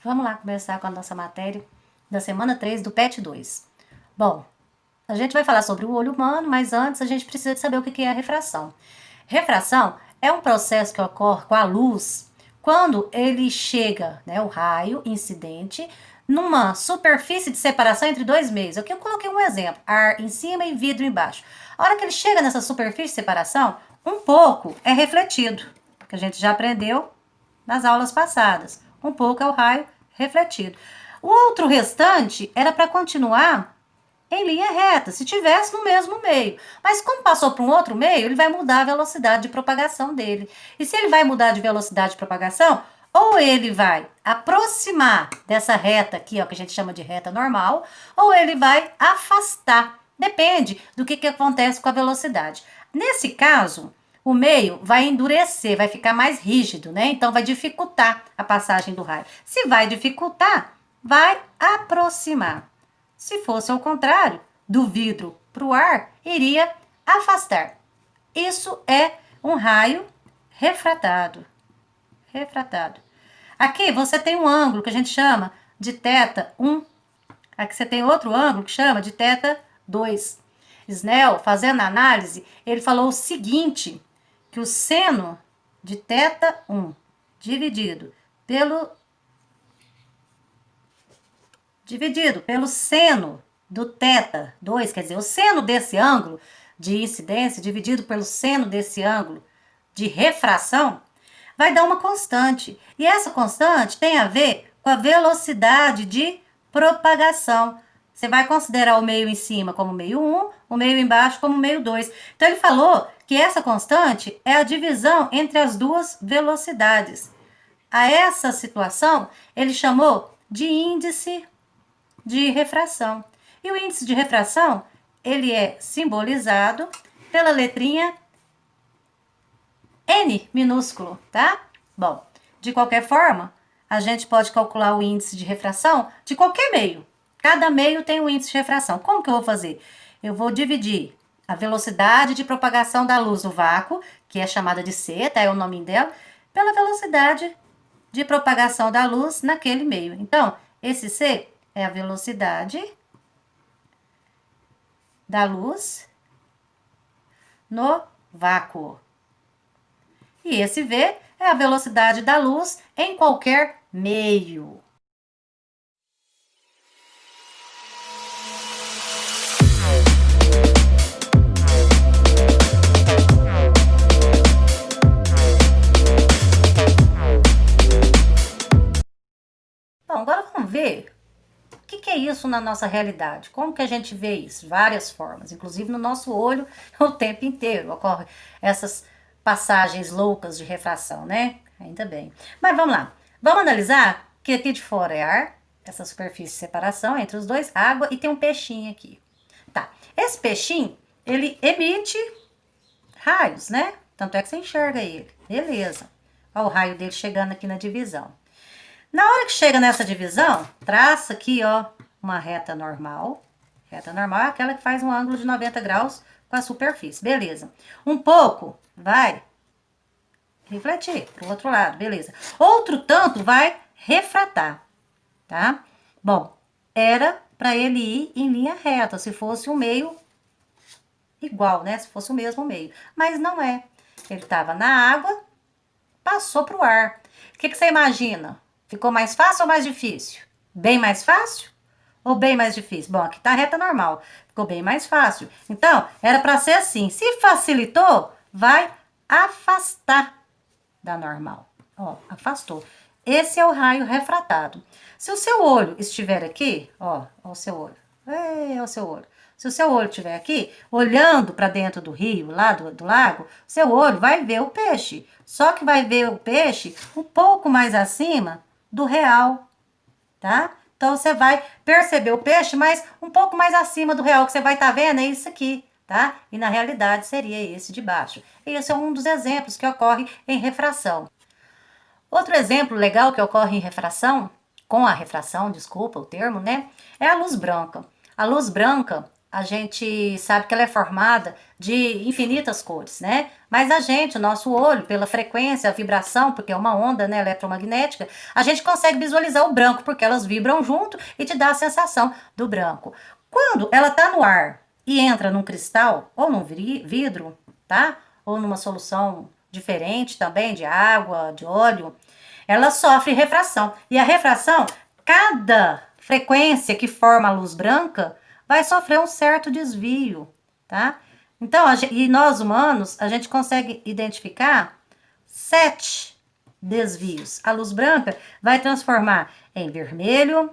Vamos lá começar com a nossa matéria da semana 3 do PET 2. Bom, a gente vai falar sobre o olho humano, mas antes a gente precisa de saber o que é a refração. Refração é um processo que ocorre com a luz quando ele chega, né, o raio incidente, numa superfície de separação entre dois meios. Aqui eu coloquei um exemplo, ar em cima e vidro embaixo. A hora que ele chega nessa superfície de separação, um pouco é refletido, que a gente já aprendeu nas aulas passadas. Um pouco é o raio refletido. O outro restante era para continuar em linha reta, se tivesse no mesmo meio. Mas como passou para um outro meio, ele vai mudar a velocidade de propagação dele. E se ele vai mudar de velocidade de propagação, ou ele vai aproximar dessa reta aqui, ó, que a gente chama de reta normal, ou ele vai afastar. Depende do que acontece com a velocidade. Nesse caso, o meio vai endurecer, vai ficar mais rígido, né? Então vai dificultar a passagem do raio. Se vai dificultar, vai aproximar. Se fosse ao contrário, do vidro para o ar, iria afastar. Isso é um raio refratado. Refratado. Aqui você tem um ângulo que a gente chama de θ1. Aqui você tem outro ângulo que chama de θ2. Snell, fazendo a análise, ele falou o seguinte, que o seno de θ1 dividido pelo seno do θ2, quer dizer, o seno desse ângulo de incidência dividido pelo seno desse ângulo de refração, vai dar uma constante. E essa constante tem a ver com a velocidade de propagação. Você vai considerar o meio em cima como meio 1, o meio embaixo como meio 2. Então, ele falou que essa constante é a divisão entre as duas velocidades. A essa situação, ele chamou de índice de refração. E o índice de refração, ele é simbolizado pela letrinha N minúsculo, tá? Bom, de qualquer forma, a gente pode calcular o índice de refração de qualquer meio. Cada meio tem um índice de refração. Como que eu vou fazer? Eu vou dividir a velocidade de propagação da luz no vácuo, que é chamada de C, tá? É o nome dela, pela velocidade de propagação da luz naquele meio. Então, esse C é a velocidade da luz no vácuo. E esse V é a velocidade da luz em qualquer meio. Bom, agora vamos ver o que é isso na nossa realidade. Como que a gente vê isso? Várias formas, inclusive no nosso olho o tempo inteiro ocorre essas passagens loucas de refração, né? Ainda bem. Mas vamos lá. Vamos analisar que aqui de fora é ar, essa superfície de separação entre os dois, água, e tem um peixinho aqui. Tá. Esse peixinho, ele emite raios, né? Tanto é que você enxerga ele. Beleza. Olha o raio dele chegando aqui na divisão. Na hora que chega nessa divisão, traça aqui, ó, uma reta normal. Reta normal é aquela que faz um ângulo de 90 graus com a superfície. Beleza. Um pouco vai refletir para o outro lado. Beleza. Outro tanto vai refratar, tá? Bom, era para ele ir em linha reta, se fosse um meio igual, né? Se fosse o mesmo meio. Mas não é. Ele estava na água, passou para o ar. O que você imagina? Ficou mais fácil ou mais difícil? Bem mais fácil ou bem mais difícil? Bom, aqui tá a reta normal. Ficou bem mais fácil. Então, era para ser assim. Se facilitou, vai afastar da normal. Ó, afastou. Esse é o raio refratado. Se o seu olho estiver aqui, ó o seu olho. É o seu olho. Se o seu olho estiver aqui, olhando para dentro do rio, lá do lago, seu olho vai ver o peixe. Só que vai ver o peixe um pouco mais acima do real, tá? Então, você vai perceber o peixe, mas um pouco mais acima do real. O que você vai estar vendo é isso aqui, tá? E na realidade seria esse de baixo. E esse é um dos exemplos que ocorre em refração. Outro exemplo legal que ocorre em refração, com a refração, desculpa o termo, né? É a luz branca. A luz branca, a gente sabe que ela é formada de infinitas cores, né? Mas a gente, o nosso olho, pela frequência, a vibração, porque é uma onda, né, eletromagnética, a gente consegue visualizar o branco, porque elas vibram junto e te dá a sensação do branco. Quando ela tá no ar e entra num cristal ou num vidro, tá? Ou numa solução diferente também, de água, de óleo, ela sofre refração. E a refração, cada frequência que forma a luz branca vai sofrer um certo desvio, tá? Então, e nós humanos, a gente consegue identificar 7 desvios. A luz branca vai transformar em vermelho,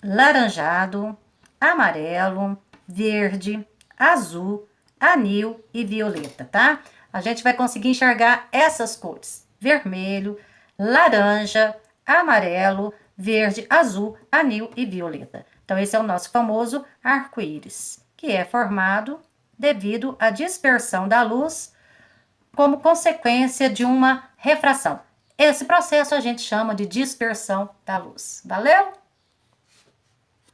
laranjado, amarelo, verde, azul, anil e violeta, tá? A gente vai conseguir enxergar essas cores: vermelho, laranja, amarelo, verde, azul, anil e violeta. Então, esse é o nosso famoso arco-íris, que é formado devido à dispersão da luz como consequência de uma refração. Esse processo a gente chama de dispersão da luz. Valeu?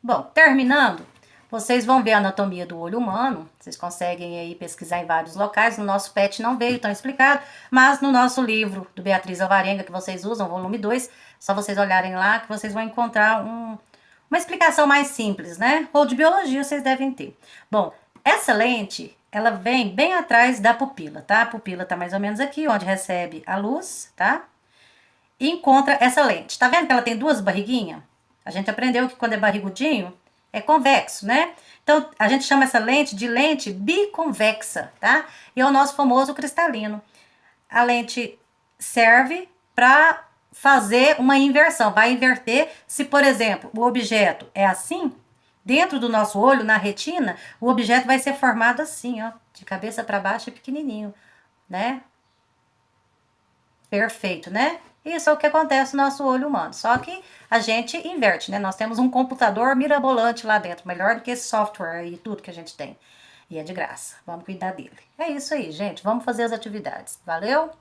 Bom, terminando, vocês vão ver a anatomia do olho humano. Vocês conseguem aí pesquisar em vários locais. No nosso PET não veio tão explicado, mas no nosso livro do Beatriz Alvarenga, que vocês usam, volume 2, só vocês olharem lá que vocês vão encontrar uma explicação mais simples, né? Ou de biologia vocês devem ter. Bom, essa lente, ela vem bem atrás da pupila, tá? A pupila tá mais ou menos aqui, onde recebe a luz, tá? E encontra essa lente. Tá vendo que ela tem duas barriguinhas? A gente aprendeu que quando é barrigudinho, é convexo, né? Então, a gente chama essa lente de lente biconvexa, tá? E é o nosso famoso cristalino. A lente serve para fazer uma inversão. Vai inverter se, por exemplo, o objeto é assim, dentro do nosso olho, na retina, o objeto vai ser formado assim, ó, de cabeça para baixo e pequenininho, né? Perfeito, né? Isso é o que acontece no nosso olho humano. Só que a gente inverte, né? Nós temos um computador mirabolante lá dentro, melhor do que esse software e tudo que a gente tem. E é de graça. Vamos cuidar dele. É isso aí, gente. Vamos fazer as atividades. Valeu?